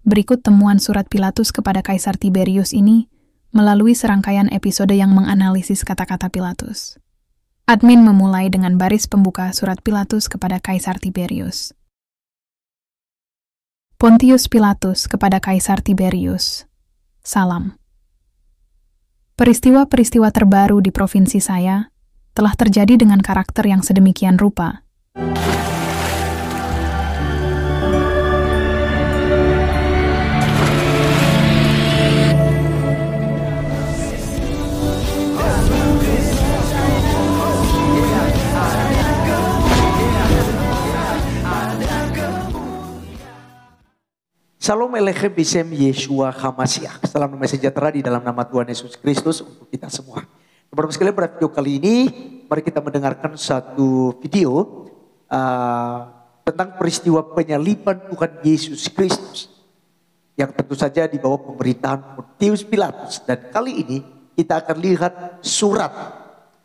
Berikut temuan surat Pilatus kepada Kaisar Tiberius ini melalui serangkaian episode yang menganalisis kata-kata Pilatus. Admin memulai dengan baris pembuka surat Pilatus kepada Kaisar Tiberius. Pontius Pilatus kepada Kaisar Tiberius. Salam. Peristiwa-peristiwa terbaru di provinsi saya telah terjadi dengan karakter yang sedemikian rupa. Shalom Elechem Bisem Yeshua HaMashiach. Salam damai sejahtera di dalam nama Tuhan Yesus Kristus untuk kita semua. Teman-teman sekalian, pada video kali ini mari kita mendengarkan satu video tentang peristiwa penyaliban Tuhan Yesus Kristus yang tentu saja di bawah pemerintahan Pontius Pilatus. Dan kali ini kita akan lihat surat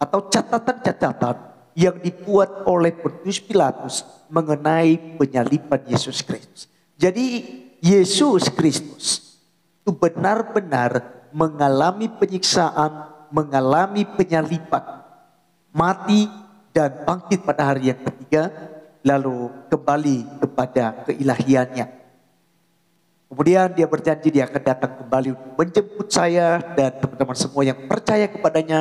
atau catatan-catatan yang dibuat oleh Pontius Pilatus mengenai penyaliban Yesus Kristus. Jadi Yesus Kristus itu benar-benar mengalami penyiksaan, mengalami penyaliban, mati dan bangkit pada hari yang ketiga, lalu kembali kepada keilahiannya. Kemudian dia berjanji dia akan datang kembali untuk menjemput saya dan teman-teman semua yang percaya kepadanya,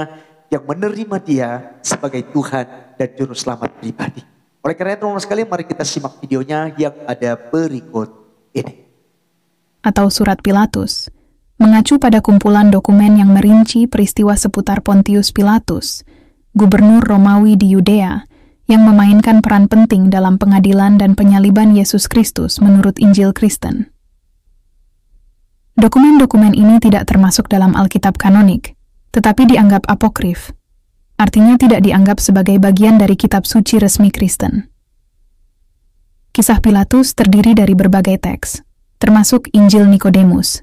yang menerima dia sebagai Tuhan dan Juru Selamat pribadi. Oleh karena itu teman-teman sekalian, mari kita simak videonya yang ada berikut ini. Atau surat Pilatus, mengacu pada kumpulan dokumen yang merinci peristiwa seputar Pontius Pilatus, gubernur Romawi di Yudea, yang memainkan peran penting dalam pengadilan dan penyaliban Yesus Kristus menurut Injil Kristen. Dokumen-dokumen ini tidak termasuk dalam Alkitab kanonik, tetapi dianggap apokrif, artinya tidak dianggap sebagai bagian dari kitab suci resmi Kristen. Kisah Pilatus terdiri dari berbagai teks, termasuk Injil Nikodemus,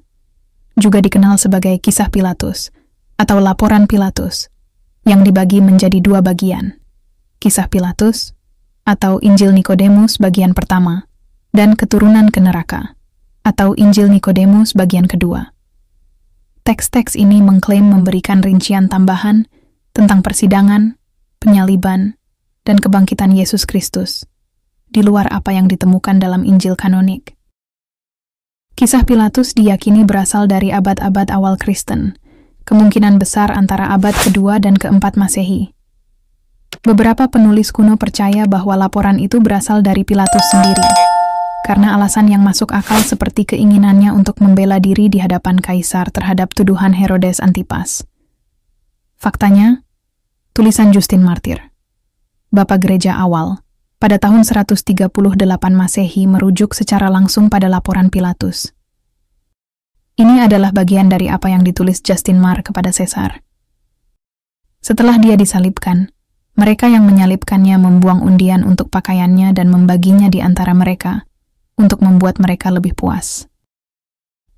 juga dikenal sebagai Kisah Pilatus atau Laporan Pilatus, yang dibagi menjadi dua bagian, Kisah Pilatus atau Injil Nikodemus bagian pertama, dan Keturunan ke Neraka atau Injil Nikodemus bagian kedua. Teks-teks ini mengklaim memberikan rincian tambahan tentang persidangan, penyaliban, dan kebangkitan Yesus Kristus, di luar apa yang ditemukan dalam Injil kanonik. Kisah Pilatus diyakini berasal dari abad-abad awal Kristen, kemungkinan besar antara abad kedua dan keempat Masehi. Beberapa penulis kuno percaya bahwa laporan itu berasal dari Pilatus sendiri, karena alasan yang masuk akal seperti keinginannya untuk membela diri di hadapan Kaisar terhadap tuduhan Herodes Antipas. Faktanya, tulisan Justin Martir, Bapa Gereja awal, pada tahun 138 Masehi merujuk secara langsung pada laporan Pilatus. Ini adalah bagian dari apa yang ditulis Justin Marr kepada Caesar. Setelah dia disalibkan, mereka yang menyalibkannya membuang undian untuk pakaiannya dan membaginya di antara mereka untuk membuat mereka lebih puas.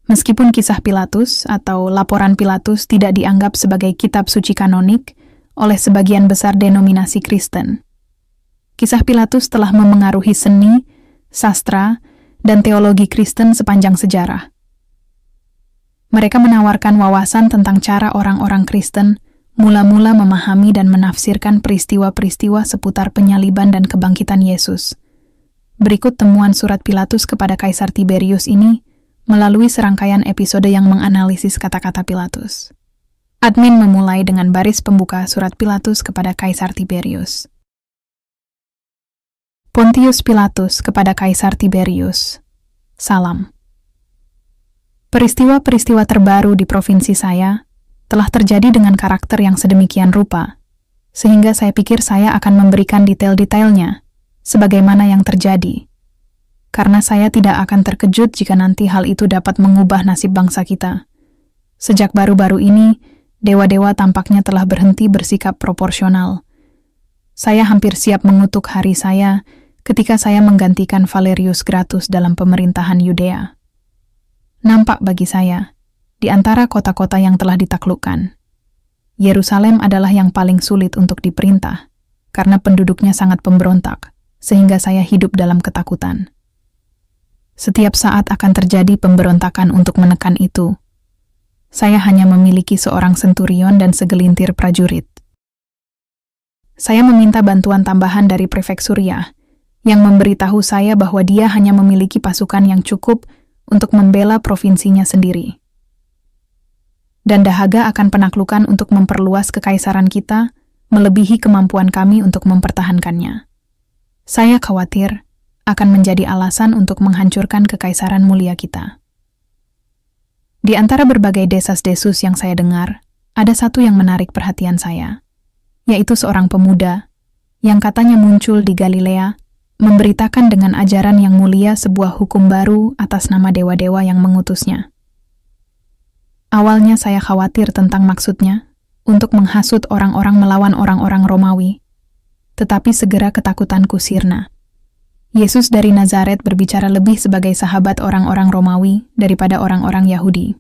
Meskipun kisah Pilatus atau laporan Pilatus tidak dianggap sebagai kitab suci kanonik oleh sebagian besar denominasi Kristen, Kisah Pilatus telah memengaruhi seni, sastra, dan teologi Kristen sepanjang sejarah. Mereka menawarkan wawasan tentang cara orang-orang Kristen mula-mula memahami dan menafsirkan peristiwa-peristiwa seputar penyaliban dan kebangkitan Yesus. Berikut temuan surat Pilatus kepada Kaisar Tiberius ini melalui serangkaian episode yang menganalisis kata-kata Pilatus. Admin memulai dengan baris pembuka surat Pilatus kepada Kaisar Tiberius. Pontius Pilatus kepada Kaisar Tiberius. Salam. Peristiwa-peristiwa terbaru di provinsi saya telah terjadi dengan karakter yang sedemikian rupa, sehingga saya pikir saya akan memberikan detail-detailnya, sebagaimana yang terjadi. Karena saya tidak akan terkejut jika nanti hal itu dapat mengubah nasib bangsa kita. Sejak baru-baru ini, dewa-dewa tampaknya telah berhenti bersikap proporsional. Saya hampir siap mengutuk hari saya ketika saya menggantikan Valerius Gratus dalam pemerintahan Yudea. Nampak bagi saya, di antara kota-kota yang telah ditaklukkan, Yerusalem adalah yang paling sulit untuk diperintah, karena penduduknya sangat pemberontak, sehingga saya hidup dalam ketakutan. Setiap saat akan terjadi pemberontakan untuk menekan itu. Saya hanya memiliki seorang senturion dan segelintir prajurit. Saya meminta bantuan tambahan dari prefek Suriah, yang memberitahu saya bahwa dia hanya memiliki pasukan yang cukup untuk membela provinsinya sendiri. Dan dahaga akan penaklukan untuk memperluas kekaisaran kita melebihi kemampuan kami untuk mempertahankannya. Saya khawatir akan menjadi alasan untuk menghancurkan kekaisaran mulia kita. Di antara berbagai desas-desus yang saya dengar, ada satu yang menarik perhatian saya, yaitu seorang pemuda yang katanya muncul di Galilea, memberitakan dengan ajaran yang mulia sebuah hukum baru atas nama dewa-dewa yang mengutusnya. Awalnya saya khawatir tentang maksudnya untuk menghasut orang-orang melawan orang-orang Romawi, tetapi segera ketakutanku sirna. Yesus dari Nazaret berbicara lebih sebagai sahabat orang-orang Romawi daripada orang-orang Yahudi.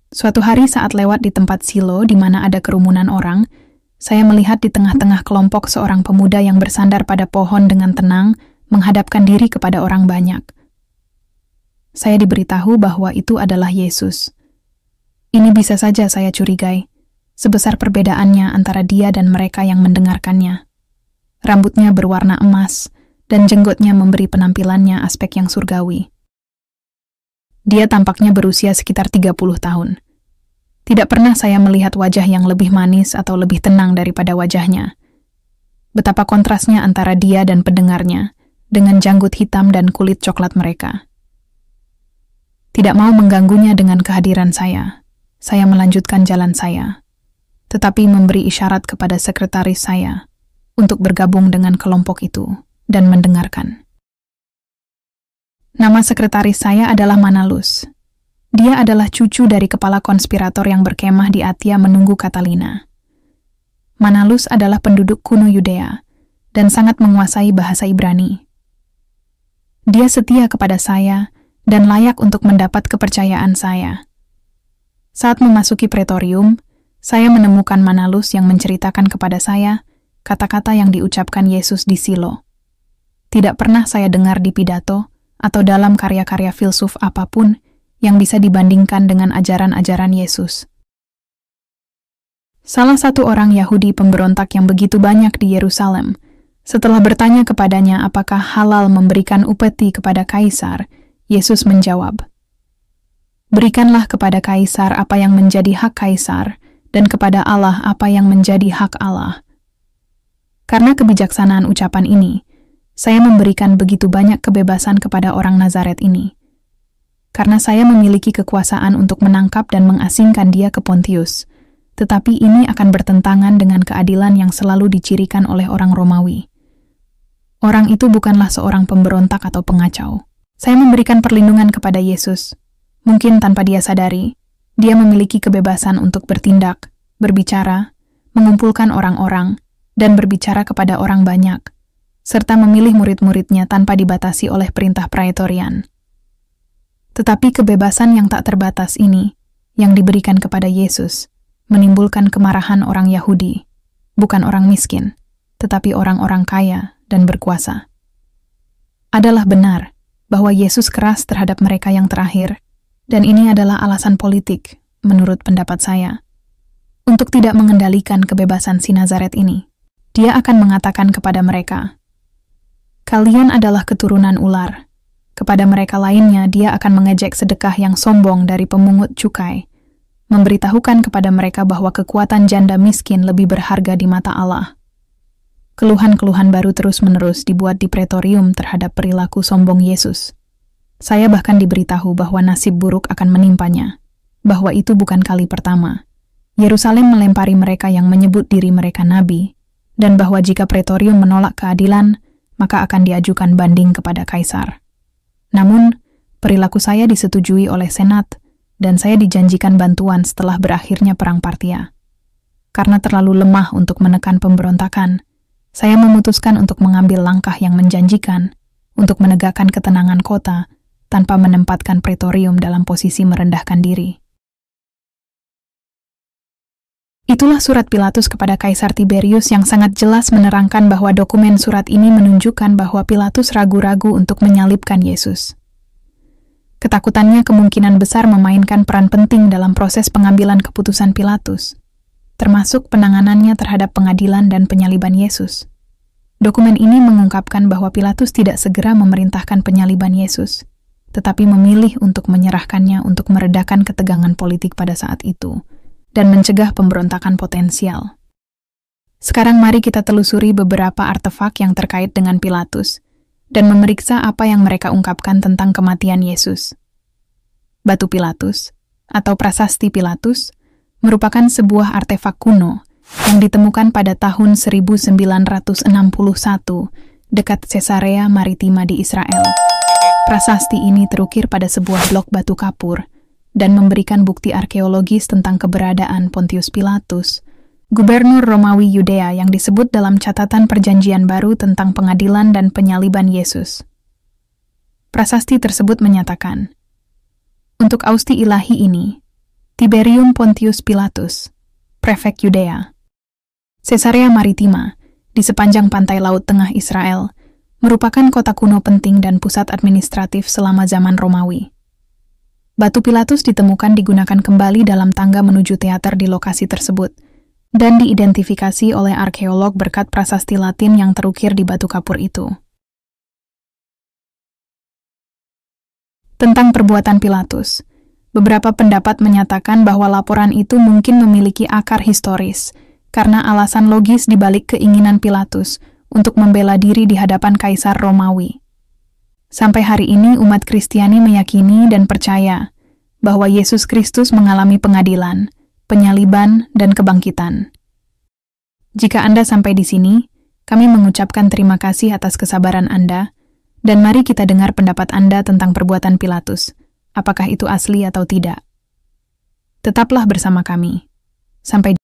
Suatu hari saat lewat di tempat Silo di mana ada kerumunan orang, saya melihat di tengah-tengah kelompok seorang pemuda yang bersandar pada pohon dengan tenang, menghadapkan diri kepada orang banyak. Saya diberitahu bahwa itu adalah Yesus. Ini bisa saja saya curigai, sebesar perbedaannya antara dia dan mereka yang mendengarkannya. Rambutnya berwarna emas, dan jenggotnya memberi penampilannya aspek yang surgawi. Dia tampaknya berusia sekitar 30 tahun. Tidak pernah saya melihat wajah yang lebih manis atau lebih tenang daripada wajahnya. Betapa kontrasnya antara dia dan pendengarnya, dengan janggut hitam dan kulit coklat mereka. Tidak mau mengganggunya dengan kehadiran saya melanjutkan jalan saya, tetapi memberi isyarat kepada sekretaris saya untuk bergabung dengan kelompok itu dan mendengarkan. Nama sekretaris saya adalah Manalus. Dia adalah cucu dari kepala konspirator yang berkemah di Atia menunggu Katalina. Manalus adalah penduduk kuno Yudea dan sangat menguasai bahasa Ibrani. Dia setia kepada saya dan layak untuk mendapat kepercayaan saya. Saat memasuki pretorium, saya menemukan Manalus yang menceritakan kepada saya kata-kata yang diucapkan Yesus di Silo. Tidak pernah saya dengar di pidato atau dalam karya-karya filsuf apapun yang bisa dibandingkan dengan ajaran-ajaran Yesus. Salah satu orang Yahudi pemberontak yang begitu banyak di Yerusalem, setelah bertanya kepadanya apakah halal memberikan upeti kepada kaisar, Yesus menjawab, "Berikanlah kepada kaisar apa yang menjadi hak kaisar, dan kepada Allah apa yang menjadi hak Allah." Karena kebijaksanaan ucapan ini, saya memberikan begitu banyak kebebasan kepada orang Nazaret ini. Karena saya memiliki kekuasaan untuk menangkap dan mengasingkan dia ke Pontius, tetapi ini akan bertentangan dengan keadilan yang selalu dicirikan oleh orang Romawi. Orang itu bukanlah seorang pemberontak atau pengacau. Saya memberikan perlindungan kepada Yesus. Mungkin tanpa dia sadari, dia memiliki kebebasan untuk bertindak, berbicara, mengumpulkan orang-orang, dan berbicara kepada orang banyak, serta memilih murid-muridnya tanpa dibatasi oleh perintah praetorian. Tetapi kebebasan yang tak terbatas ini, yang diberikan kepada Yesus, menimbulkan kemarahan orang Yahudi, bukan orang miskin, tetapi orang-orang kaya dan berkuasa. Adalah benar bahwa Yesus keras terhadap mereka yang terakhir, dan ini adalah alasan politik, menurut pendapat saya, untuk tidak mengendalikan kebebasan si Nazaret ini. Dia akan mengatakan kepada mereka, "Kalian adalah keturunan ular." Kepada mereka lainnya, dia akan mengejek sedekah yang sombong dari pemungut cukai, memberitahukan kepada mereka bahwa kekuatan janda miskin lebih berharga di mata Allah. Keluhan-keluhan baru terus-menerus dibuat di pretorium terhadap perilaku sombong Yesus. Saya bahkan diberitahu bahwa nasib buruk akan menimpanya, bahwa itu bukan kali pertama. Yerusalem melempari mereka yang menyebut diri mereka nabi, dan bahwa jika pretorium menolak keadilan, maka akan diajukan banding kepada kaisar. Namun, perilaku saya disetujui oleh Senat, dan saya dijanjikan bantuan setelah berakhirnya Perang Partia. Karena terlalu lemah untuk menekan pemberontakan, saya memutuskan untuk mengambil langkah yang menjanjikan untuk menegakkan ketenangan kota tanpa menempatkan pretorium dalam posisi merendahkan diri. Itulah surat Pilatus kepada Kaisar Tiberius yang sangat jelas menerangkan bahwa dokumen surat ini menunjukkan bahwa Pilatus ragu-ragu untuk menyalibkan Yesus. Ketakutannya kemungkinan besar memainkan peran penting dalam proses pengambilan keputusan Pilatus, termasuk penanganannya terhadap pengadilan dan penyaliban Yesus. Dokumen ini mengungkapkan bahwa Pilatus tidak segera memerintahkan penyaliban Yesus, tetapi memilih untuk menyerahkannya untuk meredakan ketegangan politik pada saat itu dan mencegah pemberontakan potensial. Sekarang mari kita telusuri beberapa artefak yang terkait dengan Pilatus dan memeriksa apa yang mereka ungkapkan tentang kematian Yesus. Batu Pilatus, atau prasasti Pilatus, merupakan sebuah artefak kuno yang ditemukan pada tahun 1961 dekat Caesarea Maritima di Israel. Prasasti ini terukir pada sebuah blok batu kapur dan memberikan bukti arkeologis tentang keberadaan Pontius Pilatus, gubernur Romawi Yudea yang disebut dalam catatan Perjanjian Baru tentang pengadilan dan penyaliban Yesus. Prasasti tersebut menyatakan, untuk austi ilahi ini, Tiberium Pontius Pilatus, prefek Yudea, Caesarea Maritima, di sepanjang pantai Laut Tengah Israel, merupakan kota kuno penting dan pusat administratif selama zaman Romawi. Batu Pilatus ditemukan digunakan kembali dalam tangga menuju teater di lokasi tersebut, dan diidentifikasi oleh arkeolog berkat prasasti Latin yang terukir di batu kapur itu. Tentang perbuatan Pilatus, beberapa pendapat menyatakan bahwa laporan itu mungkin memiliki akar historis, karena alasan logis di balik keinginan Pilatus untuk membela diri di hadapan Kaisar Romawi. Sampai hari ini umat Kristiani meyakini dan percaya bahwa Yesus Kristus mengalami pengadilan, penyaliban, dan kebangkitan. Jika Anda sampai di sini, kami mengucapkan terima kasih atas kesabaran Anda, dan mari kita dengar pendapat Anda tentang perbuatan Pilatus, apakah itu asli atau tidak. Tetaplah bersama kami. Sampai